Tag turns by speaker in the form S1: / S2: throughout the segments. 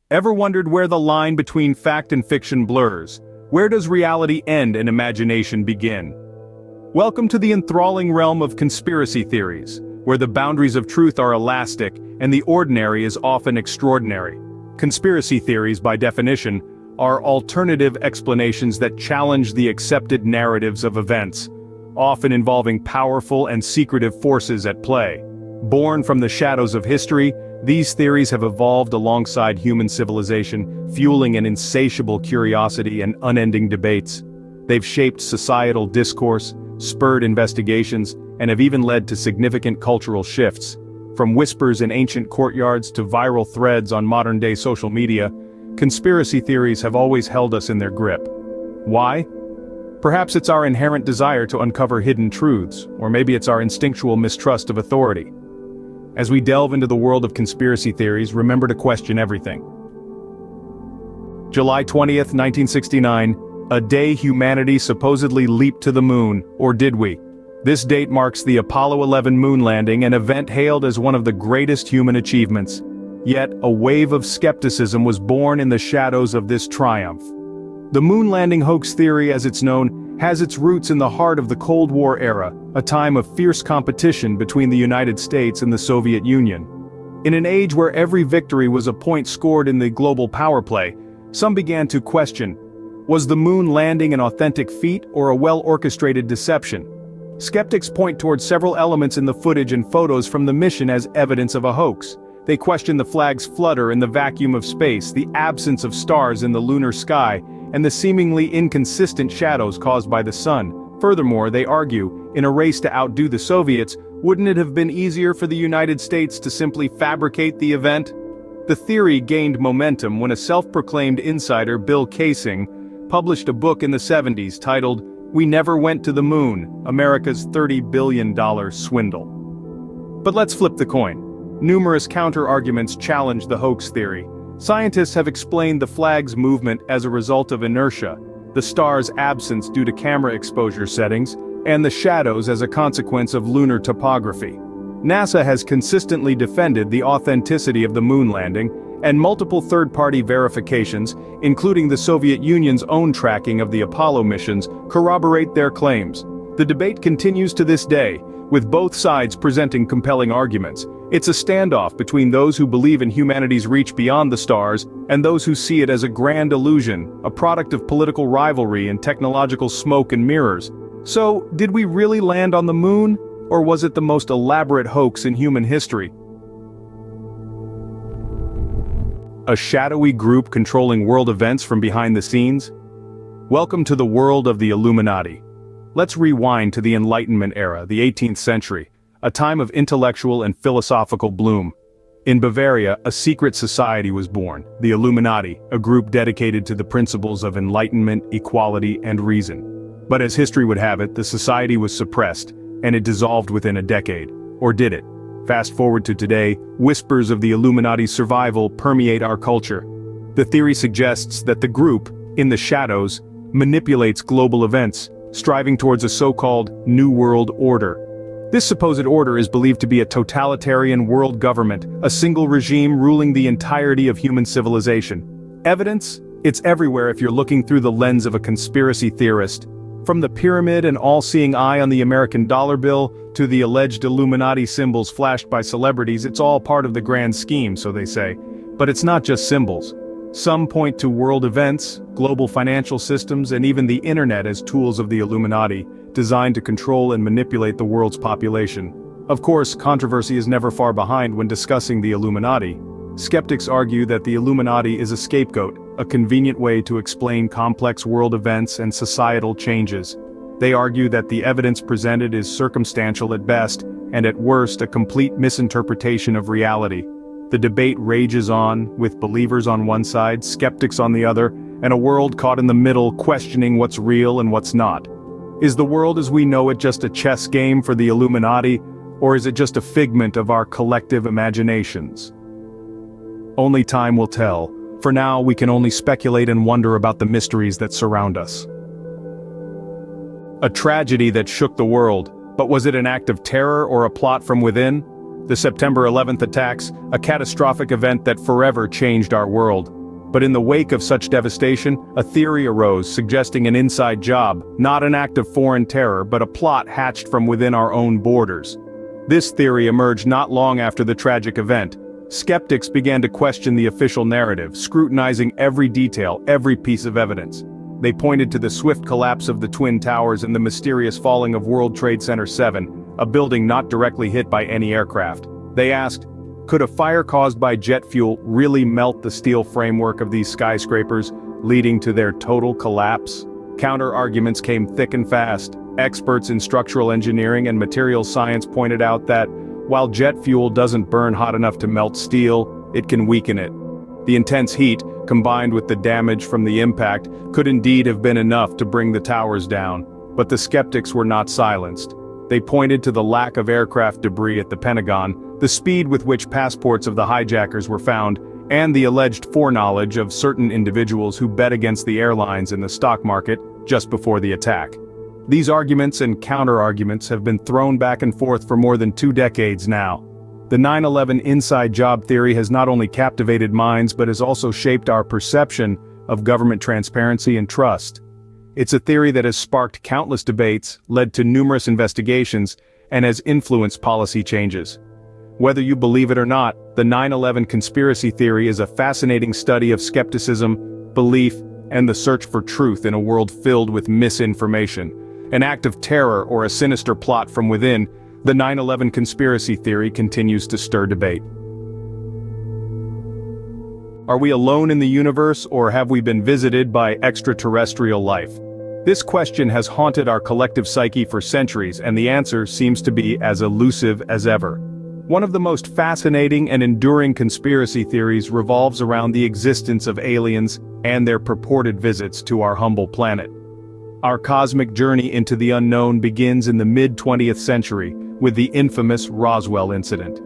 S1: Ever wondered where the line between fact and fiction blurs? Where does reality end and imagination begin? Welcome to the enthralling realm of conspiracy theories, where the boundaries of truth are elastic and the ordinary is often extraordinary. Conspiracy theories, by definition, are alternative explanations that challenge the accepted narratives of events, often involving powerful and secretive forces at play. Born from the shadows of history, these theories have evolved alongside human civilization, fueling an insatiable curiosity and unending debates. They've shaped societal discourse, spurred investigations, and have even led to significant cultural shifts. From whispers in ancient courtyards to viral threads on modern-day social media, conspiracy theories have always held us in their grip. Why? Perhaps it's our inherent desire to uncover hidden truths, or maybe it's our instinctual mistrust of authority. As we delve into the world of conspiracy theories, remember to question everything. July 20th, 1969, a day humanity supposedly leaped to the moon, or did we? This date marks the Apollo 11 moon landing, an event hailed as one of the greatest human achievements. Yet, a wave of skepticism was born in the shadows of this triumph. The moon landing hoax theory, as it's known, has its roots in the heart of the Cold War era, a time of fierce competition between the United States and the Soviet Union. In an age where every victory was a point scored in the global power play, some began to question, was the moon landing an authentic feat or a well-orchestrated deception? Skeptics point towards several elements in the footage and photos from the mission as evidence of a hoax. They question the flag's flutter in the vacuum of space, the absence of stars in the lunar sky, and the seemingly inconsistent shadows caused by the sun. Furthermore, they argue, in a race to outdo the Soviets, wouldn't it have been easier for the United States to simply fabricate the event? The theory gained momentum when a self-proclaimed insider, Bill Kaysing, published a book in the 70s titled, "We Never Went to the Moon, America's $30 billion Swindle." But let's flip the coin. Numerous counter-arguments challenge the hoax theory. Scientists have explained the flag's movement as a result of inertia, the star's absence due to camera exposure settings, and the shadows as a consequence of lunar topography. NASA has consistently defended the authenticity of the moon landing, and multiple third-party verifications, including the Soviet Union's own tracking of the Apollo missions, corroborate their claims. The debate continues to this day, with both sides presenting compelling arguments. It's a standoff between those who believe in humanity's reach beyond the stars and those who see it as a grand illusion, a product of political rivalry and technological smoke and mirrors. So, did we really land on the moon, or was it the most elaborate hoax in human history? A shadowy group controlling world events from behind the scenes? Welcome to the world of the Illuminati. Let's rewind to the Enlightenment era, the 18th century, a time of intellectual and philosophical bloom. In Bavaria, a secret society was born, the Illuminati, a group dedicated to the principles of enlightenment, equality, and reason. But as history would have it, the society was suppressed, and it dissolved within a decade. Or did it? Fast forward to today, whispers of the Illuminati's survival permeate our culture. The theory suggests that the group, in the shadows, manipulates global events, striving towards a so-called New World Order. This supposed order is believed to be a totalitarian world government, a single regime ruling the entirety of human civilization. Evidence? It's everywhere if you're looking through the lens of a conspiracy theorist. From the pyramid and all-seeing eye on the American dollar bill, to the alleged Illuminati symbols flashed by celebrities, it's all part of the grand scheme, so they say. But it's not just symbols. Some point to world events, global financial systems, and even the internet as tools of the Illuminati, designed to control and manipulate the world's population. Of course, controversy is never far behind when discussing the Illuminati. Skeptics argue that the Illuminati is a scapegoat, a convenient way to explain complex world events and societal changes. They argue that the evidence presented is circumstantial at best, and at worst a complete misinterpretation of reality. The debate rages on, with believers on one side, skeptics on the other, and a world caught in the middle questioning what's real and what's not. Is the world as we know it just a chess game for the Illuminati, or is it just a figment of our collective imaginations? Only time will tell. For now, we can only speculate and wonder about the mysteries that surround us. A tragedy that shook the world, but was it an act of terror or a plot from within? The September 11th attacks, a catastrophic event that forever changed our world. But in the wake of such devastation, a theory arose suggesting an inside job, not an act of foreign terror but a plot hatched from within our own borders. This theory emerged not long after the tragic event. Skeptics began to question the official narrative, scrutinizing every detail, every piece of evidence. They pointed to the swift collapse of the Twin Towers and the mysterious falling of World Trade Center 7, a building not directly hit by any aircraft. They asked, could a fire caused by jet fuel really melt the steel framework of these skyscrapers, leading to their total collapse? Counter-arguments came thick and fast. Experts in structural engineering and materials science pointed out that, while jet fuel doesn't burn hot enough to melt steel, it can weaken it. The intense heat, combined with the damage from the impact, could indeed have been enough to bring the towers down. But the skeptics were not silenced. They pointed to the lack of aircraft debris at the Pentagon, the speed with which passports of the hijackers were found, and the alleged foreknowledge of certain individuals who bet against the airlines in the stock market just before the attack. These arguments and counter-arguments have been thrown back and forth for more than 2 decades now. The 9/11 inside job theory has not only captivated minds but has also shaped our perception of government transparency and trust. It's a theory that has sparked countless debates, led to numerous investigations, and has influenced policy changes. Whether you believe it or not, the 9/11 conspiracy theory is a fascinating study of skepticism, belief, and the search for truth in a world filled with misinformation. An act of terror or a sinister plot from within, the 9/11 conspiracy theory continues to stir debate. Are we alone in the universe, or have we been visited by extraterrestrial life? This question has haunted our collective psyche for centuries, and the answer seems to be as elusive as ever. One of the most fascinating and enduring conspiracy theories revolves around the existence of aliens and their purported visits to our humble planet. Our cosmic journey into the unknown begins in the mid-20th century, with the infamous Roswell incident.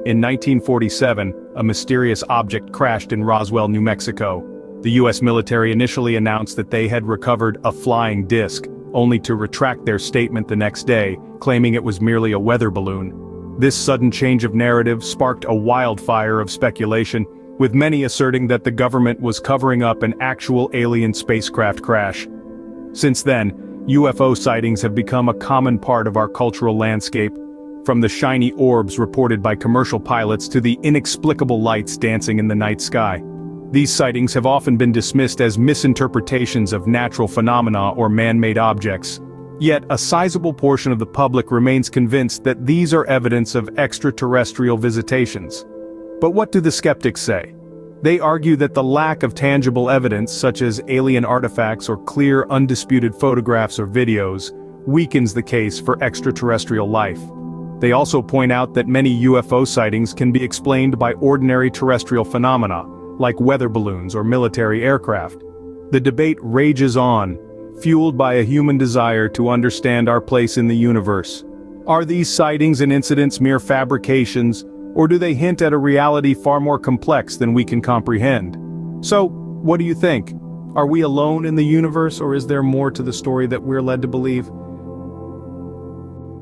S1: In 1947, a mysterious object crashed in Roswell, New Mexico. The U.S. military initially announced that they had recovered a flying disc, only to retract their statement the next day, claiming it was merely a weather balloon. This sudden change of narrative sparked a wildfire of speculation, with many asserting that the government was covering up an actual alien spacecraft crash. Since then, UFO sightings have become a common part of our cultural landscape, from the shiny orbs reported by commercial pilots to the inexplicable lights dancing in the night sky. These sightings have often been dismissed as misinterpretations of natural phenomena or man-made objects. Yet, a sizable portion of the public remains convinced that these are evidence of extraterrestrial visitations. But what do the skeptics say? They argue that the lack of tangible evidence, such as alien artifacts or clear, undisputed photographs or videos, weakens the case for extraterrestrial life. They also point out that many UFO sightings can be explained by ordinary terrestrial phenomena, like weather balloons or military aircraft. The debate rages on, fueled by a human desire to understand our place in the universe. Are these sightings and incidents mere fabrications, or do they hint at a reality far more complex than we can comprehend? So, what do you think? Are we alone in the universe, or is there more to the story that we're led to believe?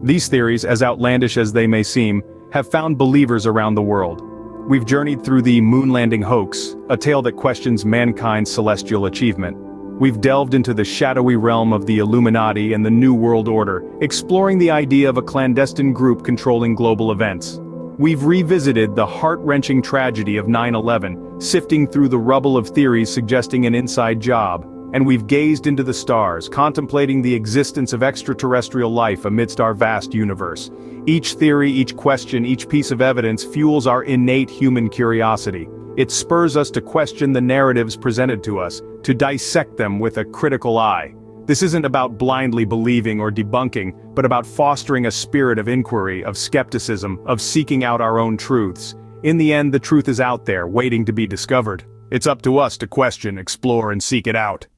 S1: These theories, as outlandish as they may seem, have found believers around the world. We've journeyed through the moon landing hoax, a tale that questions mankind's celestial achievement. We've delved into the shadowy realm of the Illuminati and the New World Order, exploring the idea of a clandestine group controlling global events. We've revisited the heart-wrenching tragedy of 9/11, sifting through the rubble of theories suggesting an inside job, and we've gazed into the stars, contemplating the existence of extraterrestrial life amidst our vast universe. Each theory, each question, each piece of evidence fuels our innate human curiosity. It spurs us to question the narratives presented to us, to dissect them with a critical eye. This isn't about blindly believing or debunking, but about fostering a spirit of inquiry, of skepticism, of seeking out our own truths. In the end, the truth is out there, waiting to be discovered. It's up to us to question, explore, and seek it out.